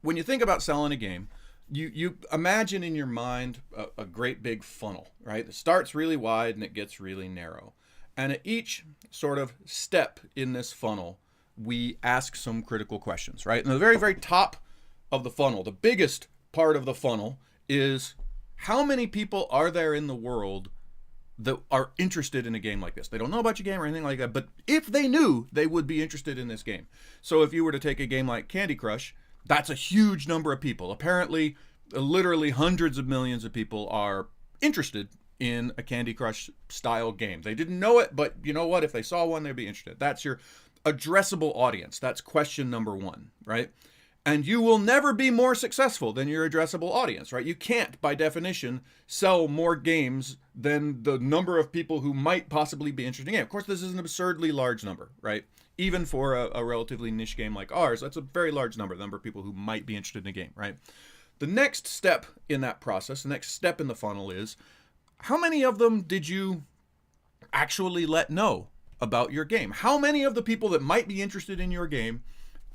when you think about selling a game, you imagine in your mind a great big funnel, right? It starts really wide and it gets really narrow. And at each sort of step in this funnel, we ask some critical questions, right? And the very, very top of the funnel, the biggest part of the funnel is how many people are there in the world that are interested in a game like this? They don't know about your game or anything like that, but if they knew, they would be interested in this game. So if you were to take a game like Candy Crush, that's a huge number of people. Apparently, literally hundreds of millions of people are interested in a Candy Crush style game. They didn't know it, but you know what? If they saw one, they'd be interested. That's your addressable audience. That's question number one, right? And you will never be more successful than your addressable audience, right? You can't, by definition, sell more games than the number of people who might possibly be interested in a game. Of course, this is an absurdly large number, right? Even for a relatively niche game like ours, that's a very large number, the number of people who might be interested in a game, right? The next step in that process, the next step in the funnel is, how many of them did you actually let know about your game? How many of the people that might be interested in your game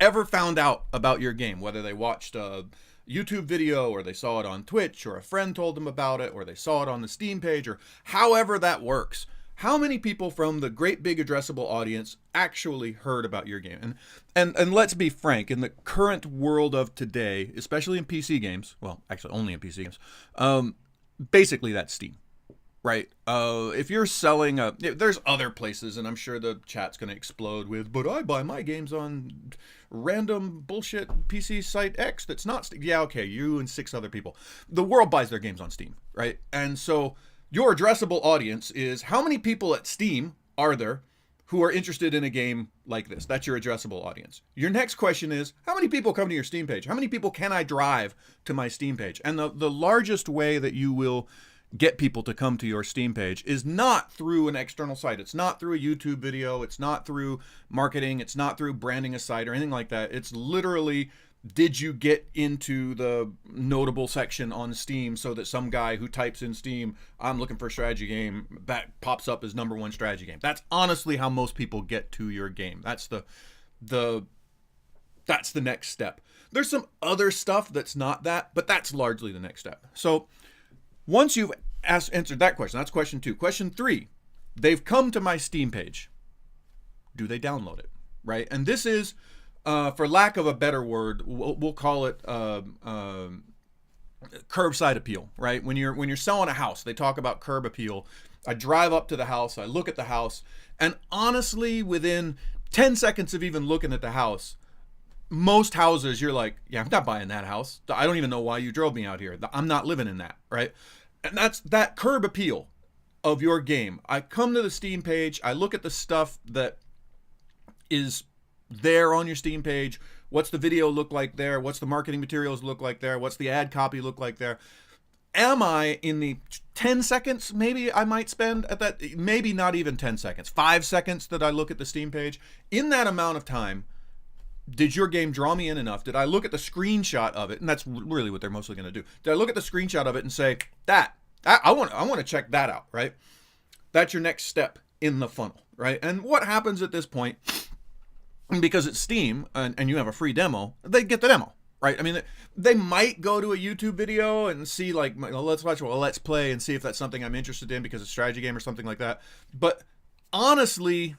ever found out about your game, whether they watched a YouTube video or they saw it on Twitch or a friend told them about it or they saw it on the Steam page or however that works? How many people from the great big addressable audience actually heard about your game? And let's be frank, in the current world of today, especially in PC games, well, actually only in PC games, basically that's Steam. Right. If you're selling there's other places, and I'm sure the chat's going to explode with, but I buy my games on random bullshit PC site X that's not Steam. Yeah, okay, you and 6 other people. The world buys their games on Steam, right? And so your addressable audience is how many people at Steam are there who are interested in a game like this? That's your addressable audience. Your next question is, how many people come to your Steam page? How many people can I drive to my Steam page? And the largest way that you will get people to come to your Steam page is not through an external site. It's not through a YouTube video. It's not through marketing. It's not through branding a site or anything like that. It's literally, did you get into the notable section on Steam so that some guy who types in Steam, I'm looking for a strategy game, that pops up as #1 strategy game. That's honestly how most people get to your game. That's the next step. There's some other stuff that's not that, but that's largely the next step. So once you've answered that question, that's question 2. Question 3, they've come to my Steam page. Do they download it, right? And this is, for lack of a better word, we'll call it curbside appeal, right? When you're selling a house, they talk about curb appeal. I drive up to the house, I look at the house, and honestly, within 10 seconds of even looking at the house, most houses, you're like, yeah, I'm not buying that house. I don't even know why you drove me out here. I'm not living in that, right? And that's that curb appeal of your game. I come to the Steam page, I look at the stuff that is there on your Steam page. What's the video look like there? What's the marketing materials look like there? What's the ad copy look like there? Am I in the 10 seconds maybe I might spend at that, maybe not even 10 seconds, 5 seconds that I look at the Steam page? In that amount of time, did your game draw me in enough? Did I look at the screenshot of it? And that's really what they're mostly going to do. Did I look at the screenshot of it and say, I want to check that out, right? That's your next step in the funnel, right? And what happens at this point, because it's Steam and you have a free demo, they get the demo, right? I mean, they might go to a YouTube video and see like, let's watch a Let's Play and see if that's something I'm interested in because it's a strategy game or something like that. But honestly,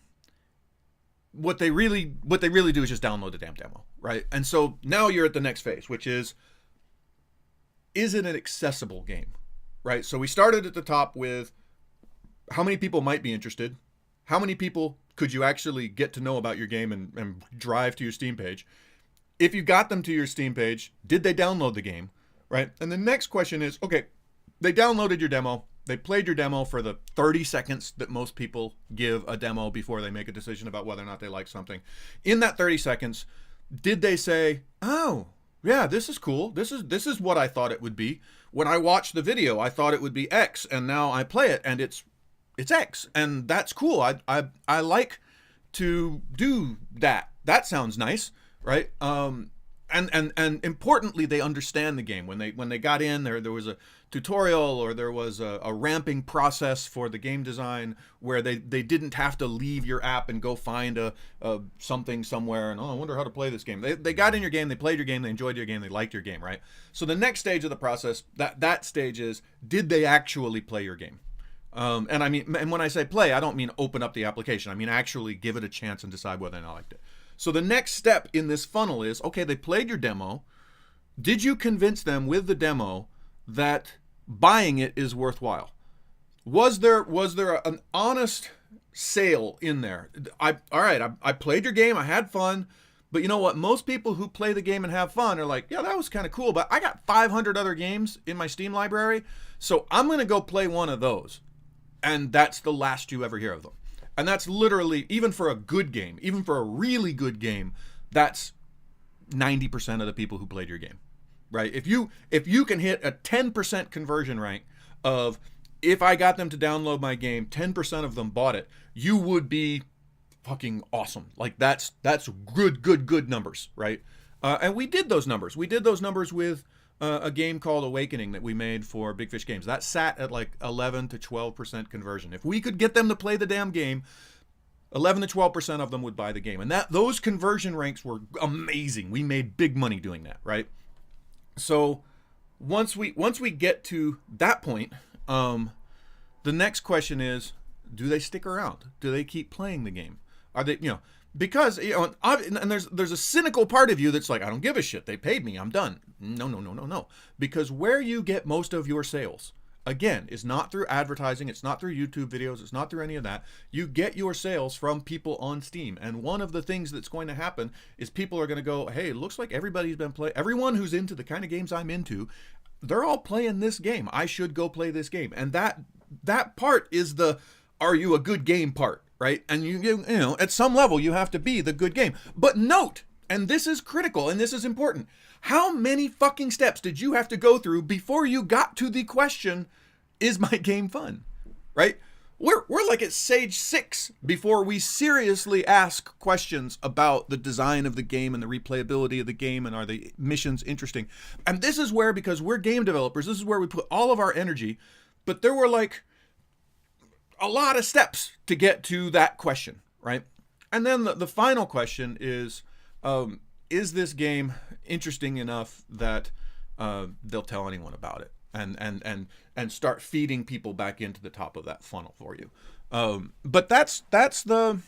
what they really do is just download the damn demo, right? And so now you're at the next phase, which is it an accessible game, right? So we started at the top with how many people might be interested, how many people could you actually get to know about your game and drive to your Steam page. If you got them to your Steam page, did they download the game, right? And the next question is, okay, they downloaded your demo. They played your demo for the 30 seconds that most people give a demo before they make a decision about whether or not they like something. In that 30 seconds, did they say, oh, yeah, this is cool. This is what I thought it would be. When I watched the video, I thought it would be X, and now I play it, and it's X, and that's cool. I like to do that. That sounds nice, right? and importantly, they understand the game. When they got in there was a tutorial, or there was a ramping process for the game design where they didn't have to leave your app and go find a something somewhere and, oh, I wonder how to play this game. They got in your game, they played your game, they enjoyed your game, they liked your game, right? So the next stage of the process, that stage is, did they actually play your game? And I mean, and when I say play, I don't mean open up the application. I mean actually give it a chance and decide whether or not I liked it. So the next step in this funnel is, okay, they played your demo. Did you convince them with the demo that buying it is worthwhile? Was there an honest sale in there? I played your game, I had fun, but you know what? Most people who play the game and have fun are like, yeah, that was kind of cool, but I got 500 other games in my Steam library, so I'm going to go play one of those. And that's the last you ever hear of them. And that's literally, even for a good game, even for a really good game, that's 90% of the people who played your game, right? If you can hit a 10% conversion rate of, if I got them to download my game, 10% of them bought it, you would be fucking awesome. Like that's good numbers, right? And we did those numbers. We did those numbers with a game called Awakening that we made for Big Fish Games. That sat at like 11 to 12% conversion. If we could get them to play the damn game, 11 to 12% of them would buy the game. And those conversion ranks were amazing. We made big money doing that, right? So once we get to that point, the next question is, do they stick around? Do they keep playing the game? Are they, because, and there's a cynical part of you that's like, I don't give a shit. They paid me. I'm done. No. Because where you get most of your sales, again, is not through advertising. It's not through YouTube videos. It's not through any of that. You get your sales from people on Steam. And one of the things that's going to happen is people are going to go, hey, it looks like everybody's been playing. Everyone who's into the kind of games I'm into, they're all playing this game. I should go play this game. And that part is the, are you a good game part, right? And you at some level you have to be the good game. But note, and this is critical and this is important, how many fucking steps did you have to go through before you got to the question, is my game fun? Right? We're like at stage 6 before we seriously ask questions about the design of the game and the replayability of the game, and are the missions interesting? And this is where, because we're game developers, this is where we put all of our energy, but there were like a lot of steps to get to that question, right? And then the final question is this game interesting enough that they'll tell anyone about it, and start feeding people back into the top of that funnel for you. But that's the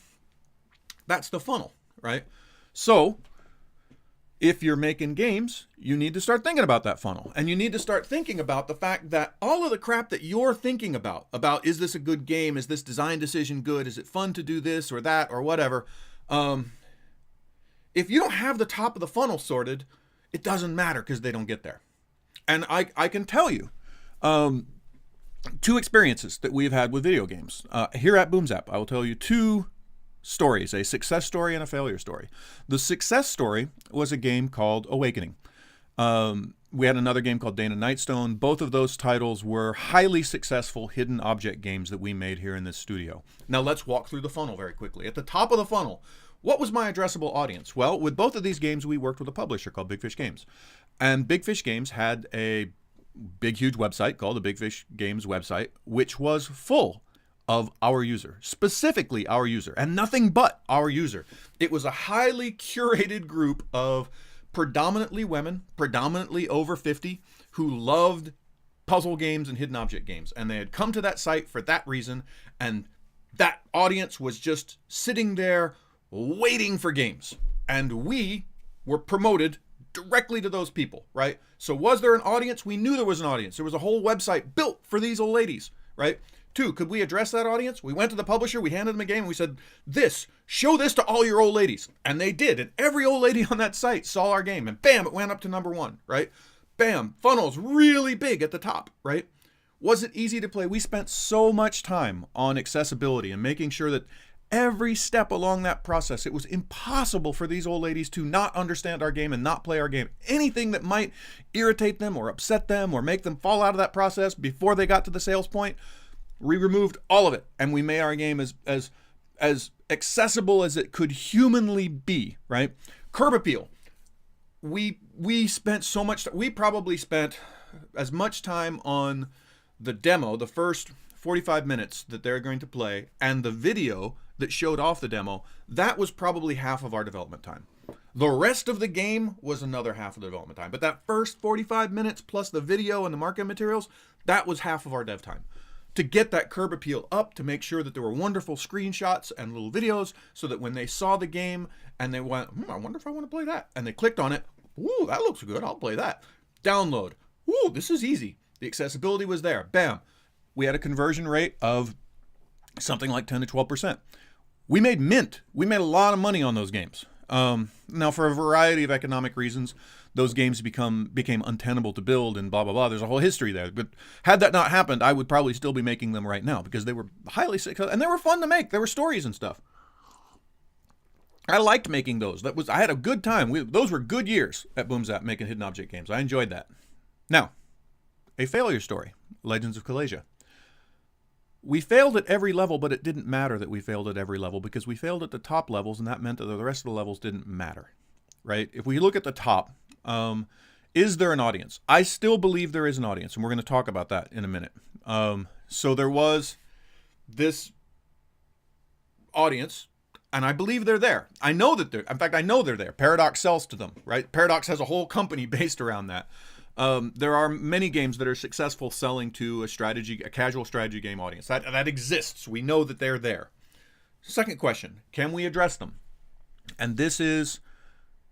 funnel, right? So if you're making games, you need to start thinking about that funnel, and you need to start thinking about the fact that all of the crap that you're thinking about is this a good game? Is this design decision good? Is it fun to do this or that or whatever? If you don't have the top of the funnel sorted, it doesn't matter, because they don't get there. And I can tell you 2 experiences that we've had with video games. Here at BoomZap, I will tell you 2 stories, a success story and a failure story. The success story was a game called Awakening. We had another game called Dana Nightstone. Both of those titles were highly successful hidden object games that we made here in this studio. Now let's walk through the funnel very quickly. At the top of the funnel, what was my addressable audience? Well, with both of these games, we worked with a publisher called Big Fish Games. And Big Fish Games had a big, huge website called the Big Fish Games website, which was full of our user, specifically our user, and nothing but our user. It was a highly curated group of predominantly women, predominantly over 50, who loved puzzle games and hidden object games. And they had come to that site for that reason. And that audience was just sitting there waiting for games. And we were promoted directly to those people, right? So was there an audience? We knew there was an audience. There was a whole website built for these old ladies, right? 2, could we address that audience? We went to the publisher, we handed them a game, and we said, show this to all your old ladies. And they did. And every old lady on that site saw our game, and bam, it went up to number 1, right? Bam, funnel's really big at the top, right? Was it easy to play? We spent so much time on accessibility and making sure that every step along that process, it was impossible for these old ladies to not understand our game and not play our game. Anything that might irritate them or upset them or make them fall out of that process before they got to the sales point, we removed all of it, and we made our game as accessible as it could humanly be, right? Curb appeal. we spent so much. We probably spent as much time on the demo, the first 45 minutes that they're going to play, and the video that showed off the demo. That was probably half of our development time. The rest of the game was another half of the development time. But that first 45 minutes plus the video and the marketing materials, that was half of our dev time. To get that curb appeal up, to make sure that there were wonderful screenshots and little videos, so that when they saw the game and they went, I wonder if I want to play that, and they clicked on it, ooh, that looks good, I'll play that. Download, ooh, this is easy. The accessibility was there. Bam. We had a conversion rate of something like 10 to 12%. We made mint. We made a lot of money on those games. Now, for a variety of economic reasons, those games became untenable to build and blah, blah, blah. There's a whole history there. But had that not happened, I would probably still be making them right now because they were highly successful and they were fun to make. There were stories and stuff. I liked making those. I had a good time. Those were good years at Boomzap making hidden object games. I enjoyed that. Now, a failure story, Legends of Kalasia. We failed at every level, but it didn't matter that we failed at every level because we failed at the top levels, and that meant that the rest of the levels didn't matter, right? If we look at the top, is there an audience? I still believe there is an audience, and we're going to talk about that in a minute. So there was this audience, and I believe they're there. I know that in fact, I know they're there. Paradox sells to them, right? Paradox has a whole company based around that. There are many games that are successful selling to a casual strategy game audience. That exists. We know that they're there. Second question, can we address them? And this is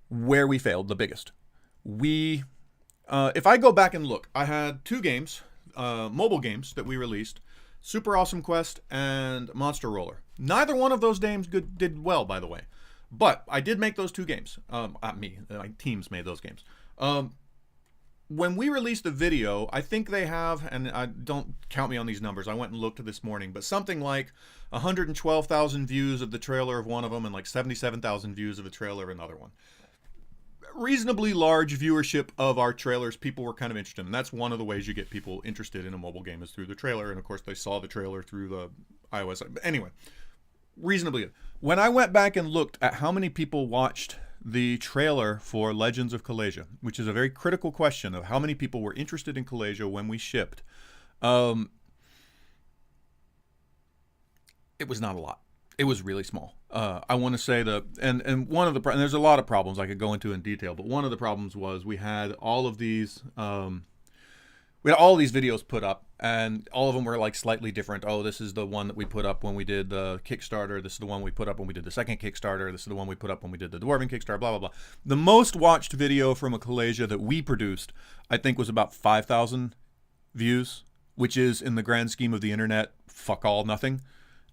where we failed the biggest. If I go back and look, I had two games, mobile games that we released, Super Awesome Quest and Monster Roller. Neither one of those games did well, by the way. But I did make those two games. Not me, my teams made those games. When we released the video, I think they have, and I don't count me on these numbers, I went and looked this morning, but something like 112,000 views of the trailer of one of them and like 77,000 views of the trailer of another one. Reasonably large viewership of our trailers. People were kind of interested, and that's one of the ways you get people interested in a mobile game is through the trailer, and of course they saw the trailer through the iOS. But anyway, reasonably good. When I went back and looked at how many people watched the trailer for Legends of Kalasia, which is a very critical question of how many people were interested in Kalasia when we shipped. It was not a lot. It was really small. I want to say and one of the, and there's a lot of problems I could go into in detail, but one of the problems was we had all of these, videos put up, and all of them were like slightly different. Oh, this is the one that we put up when we did the Kickstarter. This is the one we put up when we did the second Kickstarter. This is the one we put up when we did the Dwarven Kickstarter, blah, blah, blah. The most watched video from a Kalasia that we produced, I think, was about 5,000 views, which is, in the grand scheme of the internet, fuck all, nothing.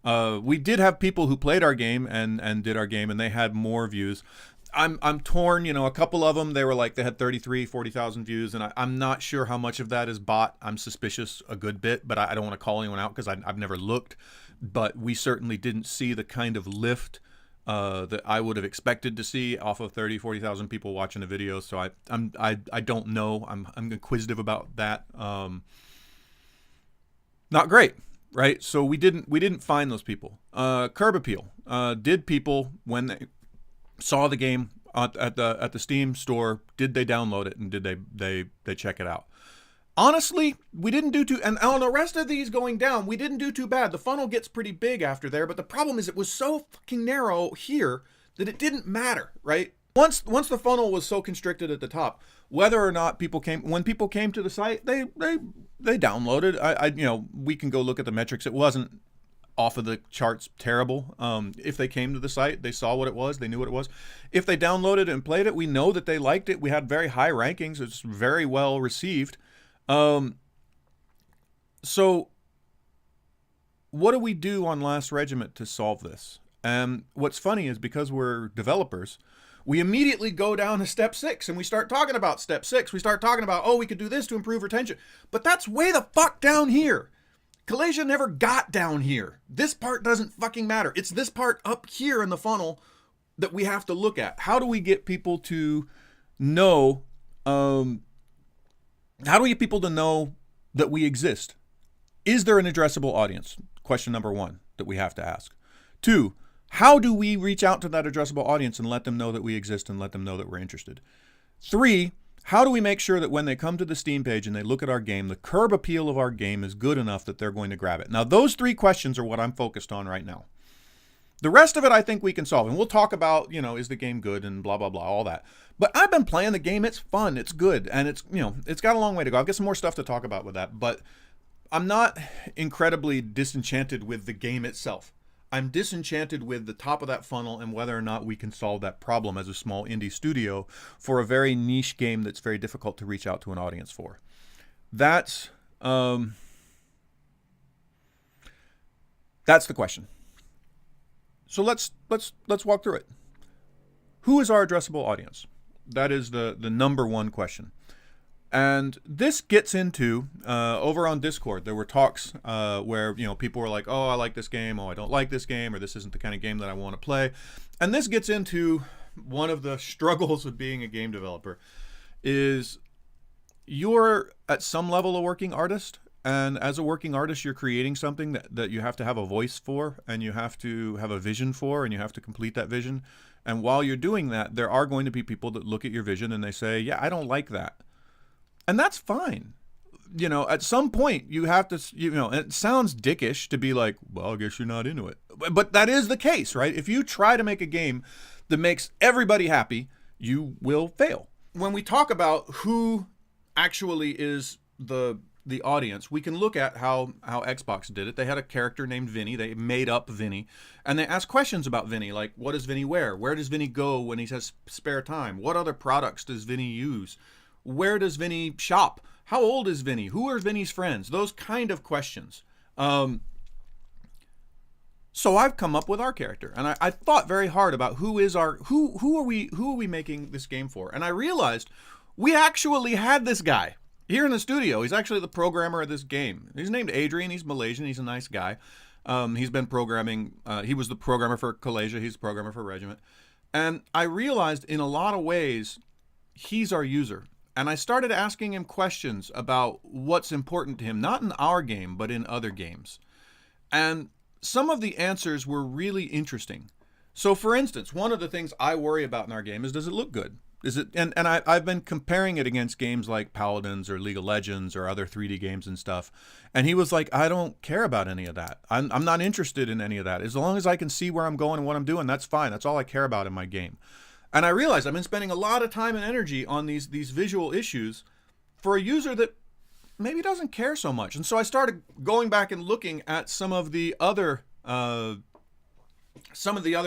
We did have people who played our game and did our game, and they had more views. I'm torn, a couple of them, they had 40,000 views, and I'm not sure how much of that is bot. I'm suspicious a good bit, but I don't want to call anyone out because I've never looked. But we certainly didn't see the kind of lift that I would have expected to see off of 40,000 people watching a video. So I don't know. I'm inquisitive about that. Not great, right? So we didn't find those people. Curb appeal. Did people, when they saw the game at the Steam store, did they download it and did they check it out? Honestly, we didn't do too, and on the rest of these going down, we didn't do too bad. The funnel gets pretty big after there, but the problem is it was so fucking narrow here that it didn't matter, right? Once the funnel was so constricted at the top, whether or not when people came to the site, they downloaded. We can go look at the metrics. It wasn't off of the charts terrible. If they came to the site, they saw what it was, they knew what it was. If they downloaded it and played it, we know that they liked it. We had very high rankings. It's very well received. So what do we do on Last Regiment to solve this? What's funny is because we're developers, we immediately go down to step 6 and we start talking about step 6. We start talking about, we could do this to improve retention, but that's way the fuck down here. Kalasia never got down here. This part doesn't fucking matter. It's this part up here in the funnel that we have to look at. How do we get people to know, how do we get people to know that we exist? Is there an addressable audience? Question number 1 that we have to ask. 2, how do we reach out to that addressable audience and let them know that we exist and let them know that we're interested? 3, how do we make sure that when they come to the Steam page and they look at our game, the curb appeal of our game is good enough that they're going to grab it? Now, those 3 questions are what I'm focused on right now. The rest of it I think we can solve. And we'll talk about, is the game good and blah, blah, blah, all that. But I've been playing the game. It's fun. It's good. And it's got a long way to go. I've got some more stuff to talk about with that. But I'm not incredibly disenchanted with the game itself. I'm disenchanted with the top of that funnel and whether or not we can solve that problem as a small indie studio for a very niche game that's very difficult to reach out to an audience for. That's the question. So let's walk through it. Who is our addressable audience? That is the number one question. And this gets into, over on Discord, there were talks where, people were like, oh, I like this game, oh, I don't like this game, or this isn't the kind of game that I want to play. And this gets into one of the struggles of being a game developer is you're at some level a working artist. And as a working artist, you're creating something that you have to have a voice for, and you have to have a vision for, and you have to complete that vision. And while you're doing that, there are going to be people that look at your vision and they say, yeah, I don't like that. And that's fine. At some point you have to, it sounds dickish to be like, well, I guess you're not into it. But that is the case, right? If you try to make a game that makes everybody happy, you will fail. When we talk about who actually is the audience, we can look at how Xbox did it. They had a character named Vinny. They made up Vinny. And they asked questions about Vinny, like, what does Vinny wear? Where does Vinny go when he has spare time? What other products does Vinny use? Where does Vinny shop? How old is Vinny? Who are Vinny's friends? Those kind of questions. So I've come up with our character, and I thought very hard about who are we making this game for? And I realized we actually had this guy here in the studio. He's actually the programmer of this game. He's named Adrian. He's Malaysian. He's a nice guy. He's been programming. He was the programmer for Kalasia. He's the programmer for Regiment. And I realized in a lot of ways, he's our user. And I started asking him questions about what's important to him, not in our game, but in other games. And some of the answers were really interesting. So for instance, one of the things I worry about in our game is, does it look good? Is it, and I've been comparing it against games like Paladins or League of Legends or other 3D games and stuff. And he was like, I don't care about any of that. I'm not interested in any of that. As long as I can see where I'm going and what I'm doing, that's fine. That's all I care about in my game. And I realized I've been spending a lot of time and energy on these visual issues for a user that maybe doesn't care so much. And so I started going back and looking at some of the other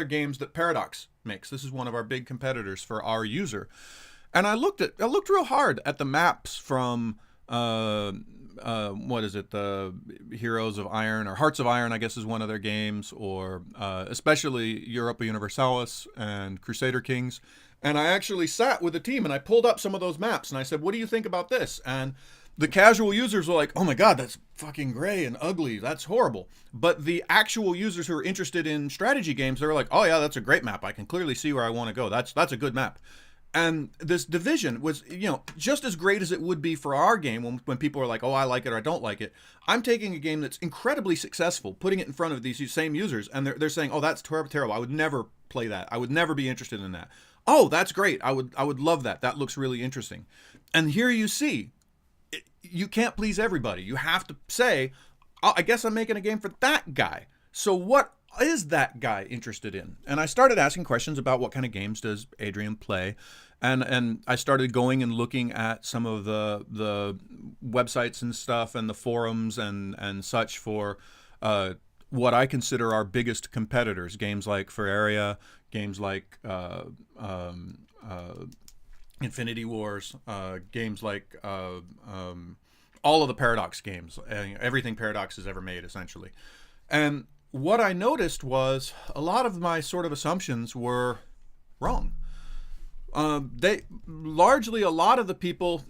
games that Paradox makes. This is one of our big competitors for our user. And I looked real hard at the maps from the Heroes of Iron, or Hearts of Iron, I guess is one of their games, or especially Europa Universalis and Crusader Kings. And I actually sat with the team and I pulled up some of those maps and I said, what do you think about this? And the casual users were like, oh my God, that's fucking gray and ugly. That's horrible. But the actual users who are interested in strategy games, they were like, oh yeah, that's a great map. I can clearly see where I want to go. That's a good map. And this Division was, just as great as it would be for our game when people are like, oh, I like it or I don't like it. I'm taking a game that's incredibly successful, putting it in front of these same users, and they're saying, oh, that's terrible. I would never play that. I would never be interested in that. Oh, that's great. I would love that. That looks really interesting. And here you see, you can't please everybody. You have to say, oh, I guess I'm making a game for that guy. So what is that guy interested in? And I started asking questions about what kind of games does Adrian play, and I started going and looking at some of the websites and stuff and the forums and such for what I consider our biggest competitors. Games like Ferraria, games like Infinity Wars, games like all of the Paradox games, everything Paradox has ever made, essentially. And what I noticed was a lot of my sort of assumptions were wrong. A lot of the people,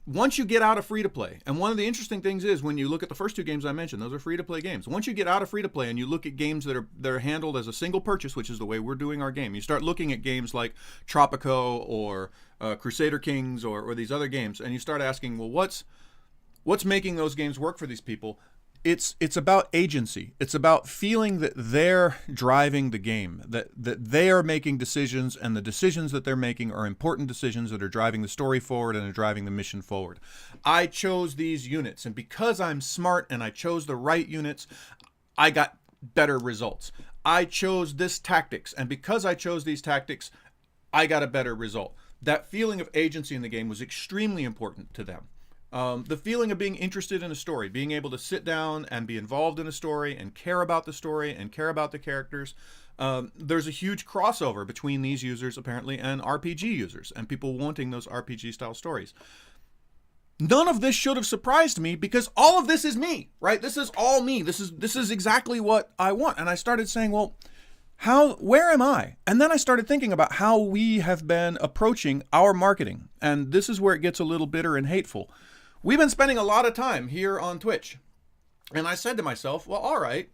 once you get out of free-to-play, and one of the interesting things is when you look at the first two games I mentioned, those are free-to-play games. Once you get out of free-to-play and you look at games that are handled as a single purchase, which is the way we're doing our game, you start looking at games like Tropico or Crusader Kings or these other games, and you start asking, well, what's making those games work for these people? it's about agency. It's about feeling that they're driving the game, that they are making decisions, and the decisions that they're making are important decisions that are driving the story forward and are driving the mission forward. I chose these units, and because I'm smart and I chose the right units, I got better results. I chose this tactics, and because I chose these tactics, I got a better result. That feeling of agency in the game was extremely important to them. The feeling of being interested in a story, being able to sit down and be involved in a story and care about the story and care about the characters. There's a huge crossover between these users, apparently, and RPG users and people wanting those RPG-style stories. None of this should have surprised me because all of this is me, right? This is all me. This is exactly what I want. And I started saying, well, where am I? And then I started thinking about how we have been approaching our marketing. And this is where it gets a little bitter and hateful. We've been spending a lot of time here on Twitch. And I said to myself, well, all right,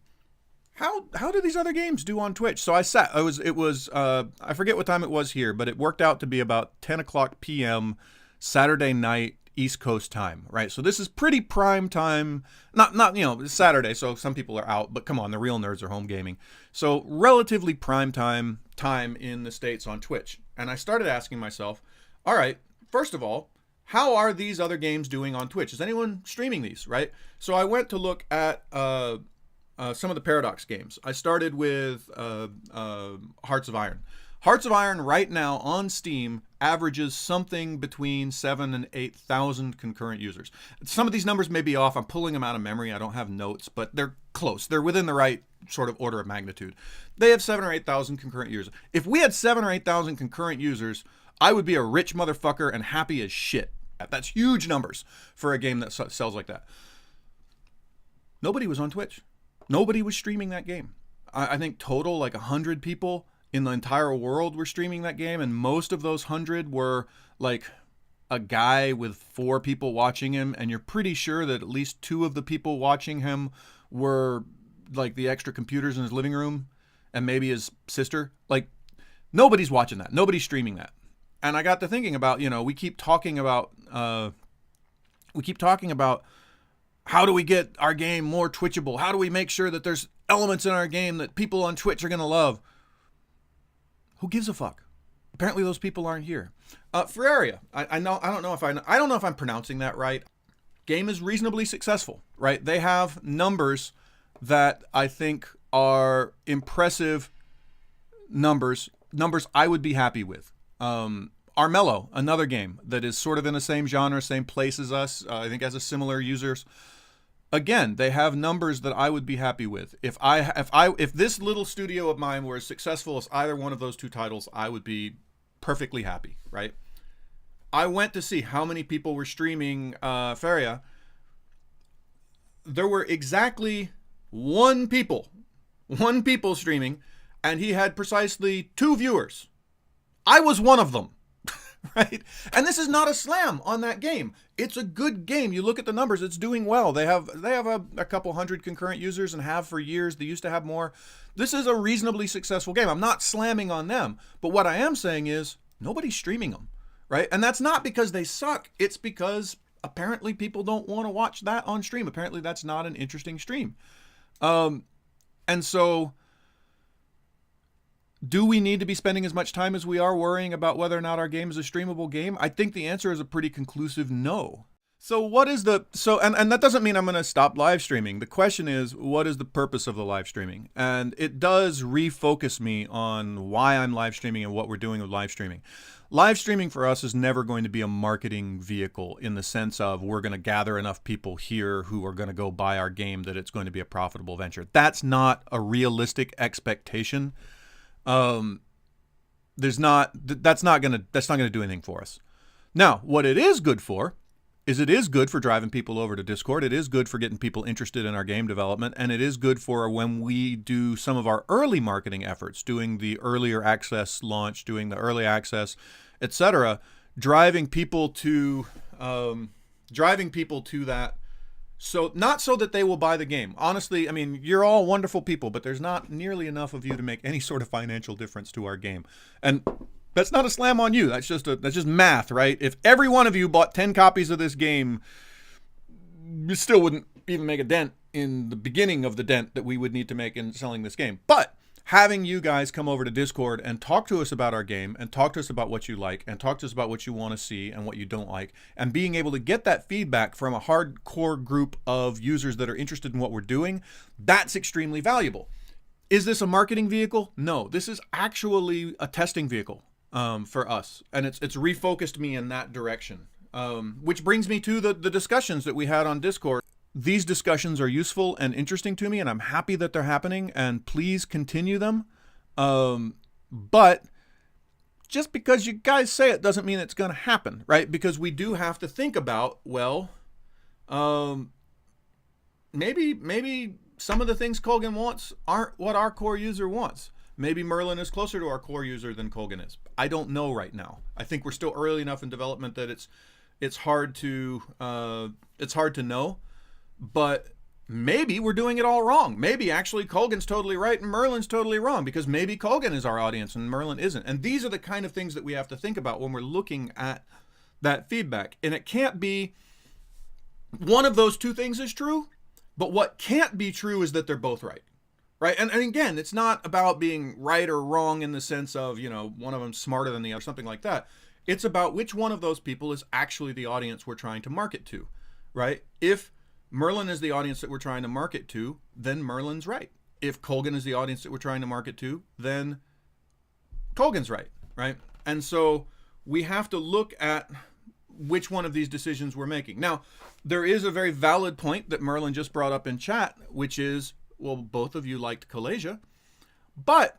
how do these other games do on Twitch? So I forget what time it was here, but it worked out to be about 10 o'clock p.m. Saturday night, East Coast time, right? So this is pretty prime time, not it's Saturday, so some people are out, but come on, the real nerds are home gaming. So relatively prime time in the States on Twitch. And I started asking myself, all right, first of all, how are these other games doing on Twitch? Is anyone streaming these, right? So I went to look at some of the Paradox games. I started with Hearts of Iron. Hearts of Iron right now on Steam averages something between 7,000 and 8,000 concurrent users. Some of these numbers may be off. I'm pulling them out of memory. I don't have notes, but they're close. They're within the right sort of order of magnitude. They have 7,000 or 8,000 concurrent users. If we had 7,000 or 8,000 concurrent users, I would be a rich motherfucker and happy as shit. That's huge numbers for a game that sells like that. Nobody was on Twitch. Nobody was streaming that game. I think total like 100 people in the entire world were streaming that game, and most of those 100 were like a guy with 4 people watching him, and you're pretty sure that at least 2 of the people watching him were like the extra computers in his living room and maybe his sister. Like, nobody's watching that. Nobody's streaming that. And I got to thinking about, we keep talking about how do we get our game more Twitchable? How do we make sure that there's elements in our game that people on Twitch are going to love? Who gives a fuck? Apparently those people aren't here. Ferraria, I don't know if I'm pronouncing that right. Game is reasonably successful, right? They have numbers that I think are impressive numbers I would be happy with. Armello, another game that is sort of in the same genre, same place as us, I think has a similar users. Again, they have numbers that I would be happy with. If this little studio of mine were as successful as either one of those 2 titles, I would be perfectly happy, right? I went to see how many people were streaming Feria. There were exactly one people streaming, and he had precisely 2 viewers. I was one of them, right? And this is not a slam on that game. It's a good game. You look at the numbers, it's doing well. They have a couple hundred concurrent users and have for years. They used to have more. This is a reasonably successful game. I'm not slamming on them, but what I am saying is nobody's streaming them, right? And that's not because they suck. It's because apparently people don't want to watch that on stream. Apparently that's not an interesting stream. And so do we need to be spending as much time as we are worrying about whether or not our game is a streamable game? I think the answer is a pretty conclusive no. So and that doesn't mean I'm going to stop live streaming. The question is, what is the purpose of the live streaming? And it does refocus me on why I'm live streaming and what we're doing with live streaming. Live streaming for us is never going to be a marketing vehicle in the sense of we're going to gather enough people here who are going to go buy our game that it's going to be a profitable venture. That's not a realistic expectation. That's not going to do anything for us. Now, what it is good for is it is good for driving people over to Discord. It is good for getting people interested in our game development, and it is good for when we do some of our early marketing efforts, doing the earlier access launch, doing the early access, etc., driving people to that. So not so that they will buy the game. Honestly, I mean, you're all wonderful people, but there's not nearly enough of you to make any sort of financial difference to our game. And that's not a slam on you. That's just math, right? If every one of you bought 10 copies of this game, you still wouldn't even make a dent in the beginning of the dent that we would need to make in selling this game. But having you guys come over to Discord and talk to us about our game and talk to us about what you like and talk to us about what you want to see and what you don't like, and being able to get that feedback from a hardcore group of users that are interested in what we're doing, that's extremely valuable. Is this a marketing vehicle? No, this is actually a testing vehicle for us, and it's refocused me in that direction. Which brings me to the discussions that we had on Discord. These discussions are useful and interesting to me, and I'm happy that they're happening, and please continue them. But just because you guys say it doesn't mean it's going to happen, right? Because we do have to think about, well, maybe some of the things Colgan wants aren't what our core user wants. Maybe Merlin is closer to our core user than Colgan is. I don't know right now. I think we're still early enough in development that it's hard to know. But maybe we're doing it all wrong. Maybe actually Colgan's totally right and Merlin's totally wrong, because maybe Colgan is our audience and Merlin isn't. And these are the kind of things that we have to think about when we're looking at that feedback. And it can't be one of those two things is true, but what can't be true is that they're both right. Right? And again, it's not about being right or wrong in the sense of, one of them's smarter than the other, something like that. It's about which one of those people is actually the audience we're trying to market to, right? If Merlin is the audience that we're trying to market to, then Merlin's right. If Colgan is the audience that we're trying to market to, then Colgan's right, right? And so we have to look at which one of these decisions we're making. Now, there is a very valid point that Merlin just brought up in chat, which is, well, both of you liked Kalasia, but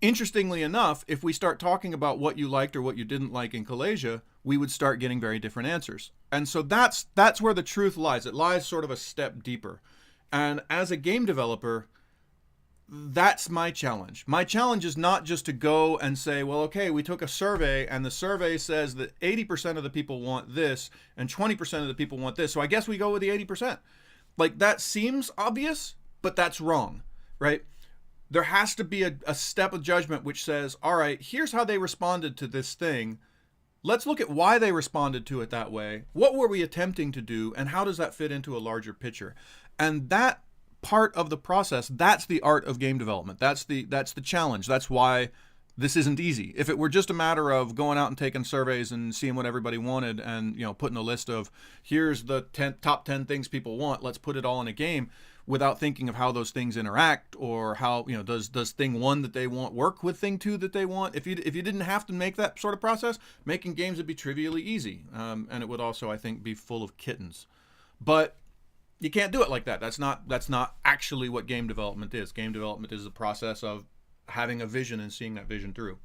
interestingly enough, if we start talking about what you liked or what you didn't like in Kalasia, we would start getting very different answers. And so that's where the truth lies. It lies sort of a step deeper. And as a game developer, that's my challenge. My challenge is not just to go and say, well, okay, we took a survey and the survey says that 80% of the people want this and 20% of the people want this. So I guess we go with the 80%. Like, that seems obvious, but that's wrong, right? There has to be a step of judgment which says, all right, here's how they responded to this thing. Let's look at why they responded to it that way. What were we attempting to do? And how does that fit into a larger picture? And that part of the process, that's the art of game development. That's the challenge. That's why this isn't easy. If it were just a matter of going out and taking surveys and seeing what everybody wanted and, putting a list of here's the top 10 things people want, let's put it all in a game, without thinking of how those things interact, or how, does thing one that they want work with thing two that they want. If you didn't have to make that sort of process, making games would be trivially easy. And it would also, I think, be full of kittens. But you can't do it like that. That's not actually what game development is. Game development is a process of having a vision and seeing that vision through.